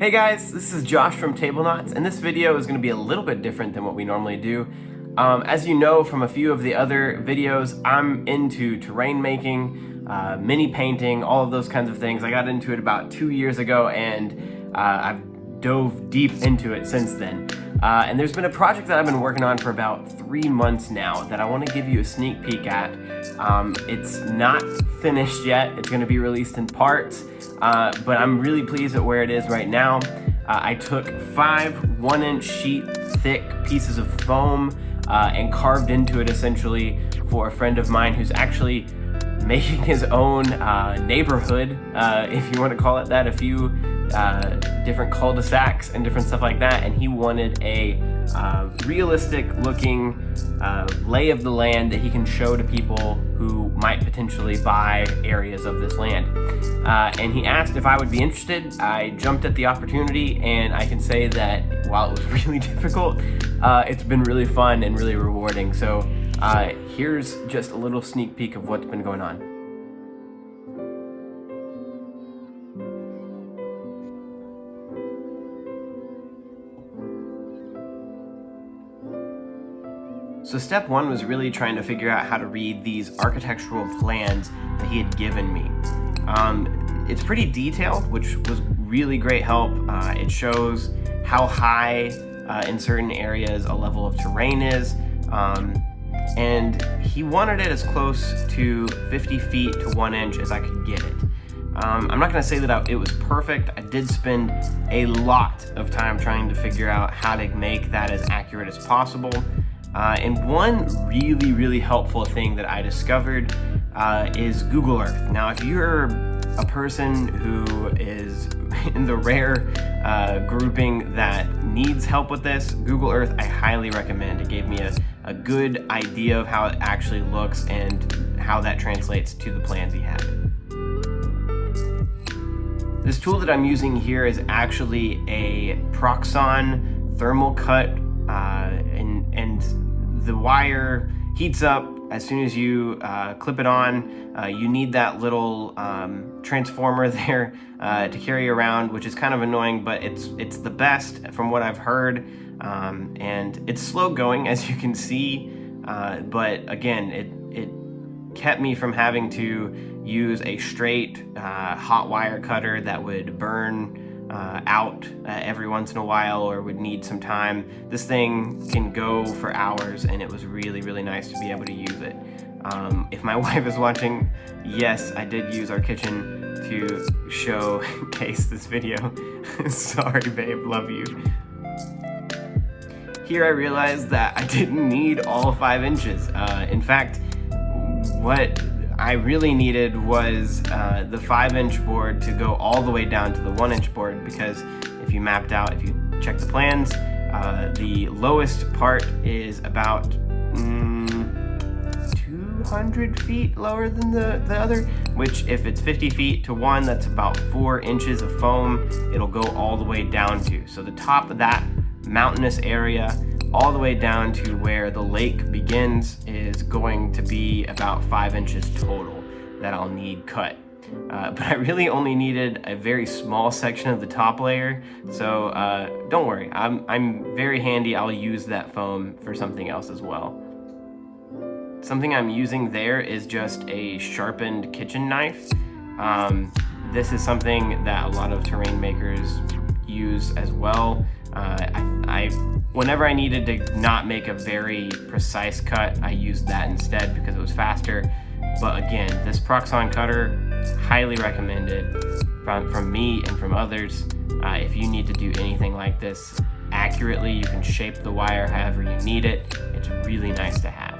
Hey guys, this is Josh from Tablenauts, and this video is going to be a little bit different than what we normally do. As you know from a few of the other videos, I'm into terrain making, mini painting, all of those kinds of things. I got into it about 2 years ago, and I've dove deep into it since then. And there's been a project that I've been working on for about 3 months now that I want to give you a sneak peek at. It's not finished yet. It's going to be released in parts, but I'm really pleased at where it is right now. I took 5 1-inch sheet thick pieces of foam and carved into it essentially for a friend of mine who's actually making his own neighborhood, if you want to call it that, a few different cul-de-sacs and different stuff like that, and he wanted a realistic looking lay of the land that he can show to people who might potentially buy areas of this land. And he asked if I would be interested. I jumped at the opportunity, and I can say that while it was really difficult, it's been really fun and really rewarding. So here's just a little sneak peek of what's been going on. So step 1 was really trying to figure out how to read these architectural plans that he had given me. It's pretty detailed, which was really great help. It shows how high in certain areas a level of terrain is, and he wanted it as close to 50 feet to 1 inch as I could get it. I'm not going to say that it was perfect. I did spend a lot of time trying to figure out how to make that as accurate as possible. And one really helpful thing that I discovered is Google Earth. Now, if you're a person who is in the rare grouping that needs help with this, Google Earth I highly recommend. It gave me a good idea of how it actually looks and how that translates to the plans he had. This tool that I'm using here is actually a Proxxon thermal cut, and the wire heats up as soon as you clip it on. You need that little transformer there to carry around, which is kind of annoying, but it's the best from what I've heard, and it's slow going, as you can see, but again, it kept me from having to use a straight hot wire cutter that would burn out every once in a while or would need some time. This thing can go for hours, and it was really nice to be able to use it. If my wife is watching, yes, I did use our kitchen to showcase this video. Sorry babe, love you. Here I realized that I didn't need all 5 inches. In fact, what I really needed was the 5-inch board to go all the way down to the 1-inch board, because if you check the plans, the lowest part is about 200 feet lower than the other, which if it's 50 feet to 1, that's about 4 inches of foam it'll go all the way down to. So the top of that mountainous area all the way down to where the lake begins is going to be about 5 inches total that I'll need cut. But I really only needed a very small section of the top layer, so don't worry, I'm very handy. I'll use that foam for something else as well. Something I'm using there is just a sharpened kitchen knife. This is something that a lot of terrain makers use as well. Whenever I needed to not make a very precise cut, I used that instead because it was faster. But again, this Proxxon cutter, highly recommended from me and from others. If you need to do anything like this accurately, you can shape the wire however you need it. It's really nice to have.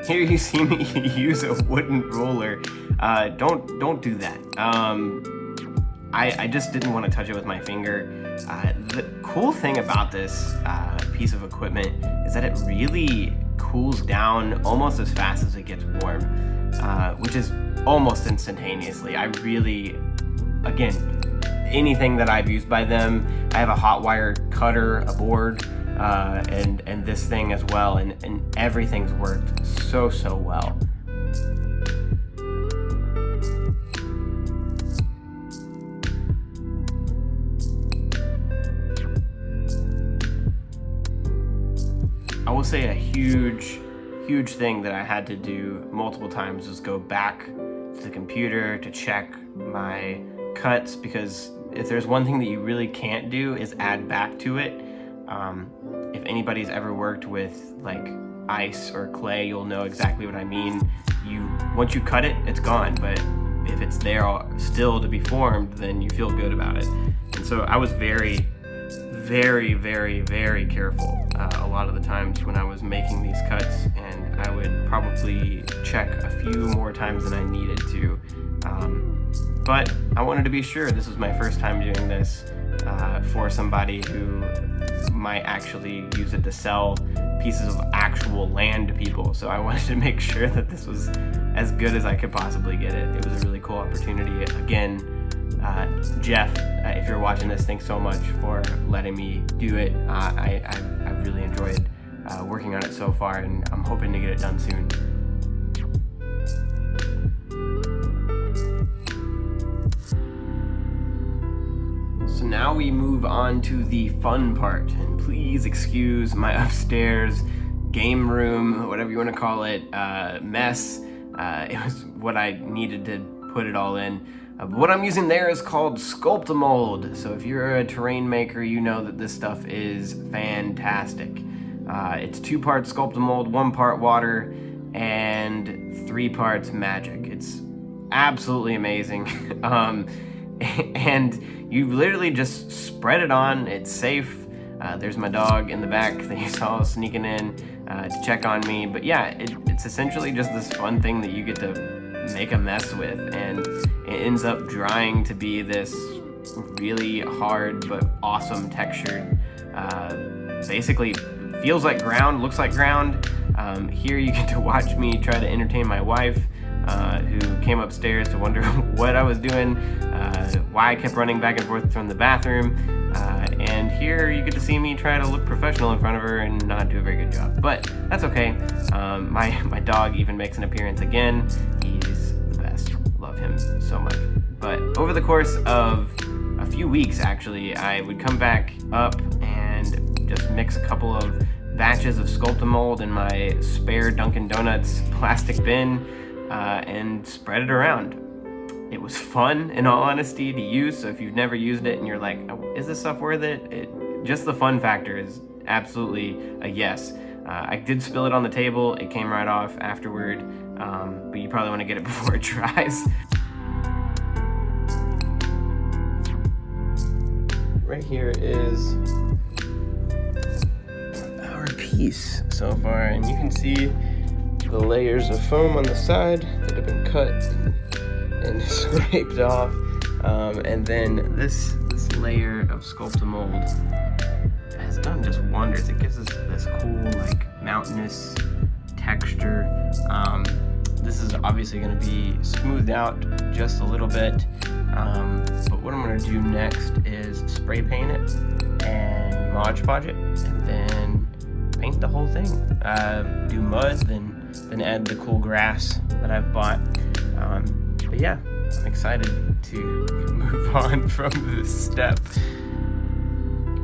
Here you see me use a wooden ruler. Don't do that. I just didn't want to touch it with my finger. The cool thing about this piece of equipment is that it really cools down almost as fast as it gets warm, which is almost instantaneously. I really, again, anything that I've used by them, I have a hot wire cutter, a board, and this thing as well, and everything's worked so well. I will say a huge thing that I had to do multiple times was go back to the computer to check my cuts, because if there's one thing that you really can't do is add back to it. If anybody's ever worked with like ice or clay, you'll know exactly what I mean. Once you cut it, it's gone, but if it's there still to be formed, then you feel good about it. And so I was very careful a lot of the times when I was making these cuts, and I would probably check a few more times than I needed to. But I wanted to be sure. This was my first time doing this for somebody who might actually use it to sell pieces of actual land to people. So I wanted to make sure that this was as good as I could possibly get it. It was a really cool opportunity. Again, Jeff, if you're watching this, thanks so much for letting me do it. I've really enjoyed working on it so far, and I'm hoping to get it done soon. So now we move on to the fun part, and please excuse my upstairs game room, whatever you want to call it, mess. It was what I needed to put it all in. What I'm using there is called Sculptamold. So if you're a terrain maker, you know that this stuff is fantastic. It's 2 parts Sculptamold, 1 part water, and 3 parts magic. It's absolutely amazing. And you literally just spread it on. It's safe. There's my dog in the back that you saw sneaking in to check on me. But yeah, it's essentially just this fun thing that you get to make a mess with, and it ends up drying to be this really hard but awesome textured, basically feels like ground, looks like ground. Here you get to watch me try to entertain my wife, who came upstairs to wonder what I was doing, why I kept running back and forth from the bathroom, and here you get to see me try to look professional in front of her and not do a very good job, but that's okay. My dog even makes an appearance again. He's the best, love him so much. But over the course of a few weeks, actually, I would come back up and just mix a couple of batches of Sculptamold in my spare Dunkin' Donuts plastic bin, and spread it around. It was fun, in all honesty, to use, so if you've never used it and you're like, is this stuff worth it? Just the fun factor is absolutely a yes. I did spill it on the table, it came right off afterward, but you probably want to get it before it dries. Right here is our piece so far, and you can see the layers of foam on the side that have been cut and scraped off, and then this layer of Sculptamold has done just wonders. It gives us this cool, like, mountainous texture. This is obviously going to be smoothed out just a little bit, but what I'm going to do next is spray paint it and Mod Podge it, and then paint the whole thing. Do mud, then add the cool grass that I've bought. But yeah, I'm excited to move on from this step.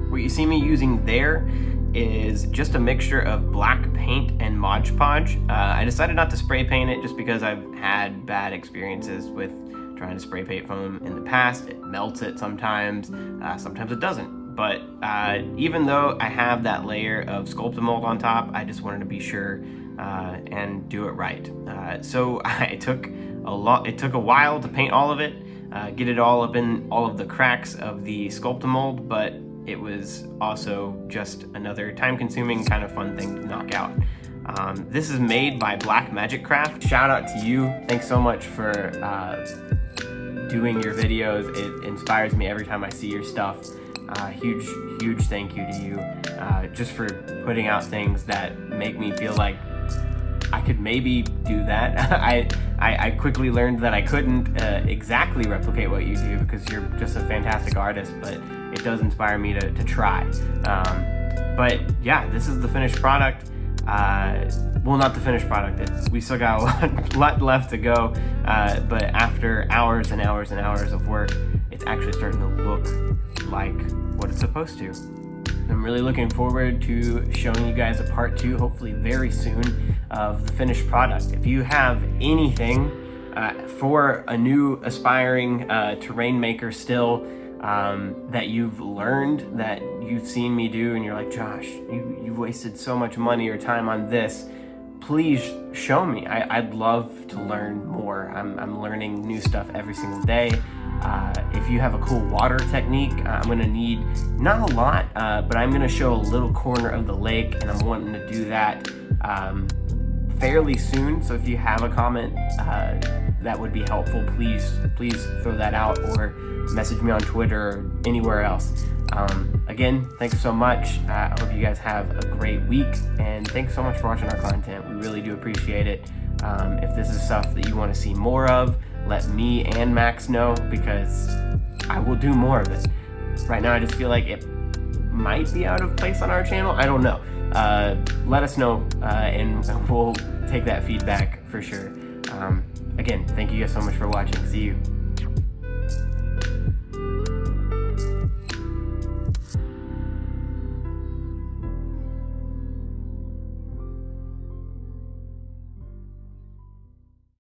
What you see me using there is just a mixture of black paint and Mod Podge. I decided not to spray paint it just because I've had bad experiences with trying to spray paint foam in the past. It melts it sometimes, sometimes it doesn't. But even though I have that layer of Sculptamold on top, I just wanted to be sure and do it right. So it took a while to paint all of it, get it all up in all of the cracks of the Sculptamold, but it was also just another time-consuming kind of fun thing to knock out. This is made by Black Magic Craft. Shout out to you. Thanks so much for doing your videos. It inspires me every time I see your stuff. Huge thank you to you, just for putting out things that make me feel like I could maybe do that. I quickly learned that I couldn't exactly replicate what you do because you're just a fantastic artist, but it does inspire me to try. But yeah, this is the finished product. Well, not the finished product. We still got a lot left to go, but after hours and hours and hours of work, it's actually starting to look like what it's supposed to. I'm really looking forward to showing you guys a part 2, hopefully very soon, of the finished product. If you have anything for a new aspiring terrain maker still that you've learned, that you've seen me do, and you're like, Josh, you've wasted so much money or time on this, please show me. I'd love to learn more. I'm learning new stuff every single day. If you have a cool water technique, I'm gonna need, not a lot, but I'm gonna show a little corner of the lake, and I'm wanting to do that fairly soon. So if you have a comment that would be helpful, please throw that out, or message me on Twitter or anywhere else. Again, thanks so much. I hope you guys have a great week, and thanks so much for watching our content. We really do appreciate it. If this is stuff that you want to see more of, let me and Max know, because I will do more of it. Right now I just feel like it might be out of place on our channel. I don't know. Let us know, and we'll take that feedback for sure. Again, thank you guys so much for watching. See you.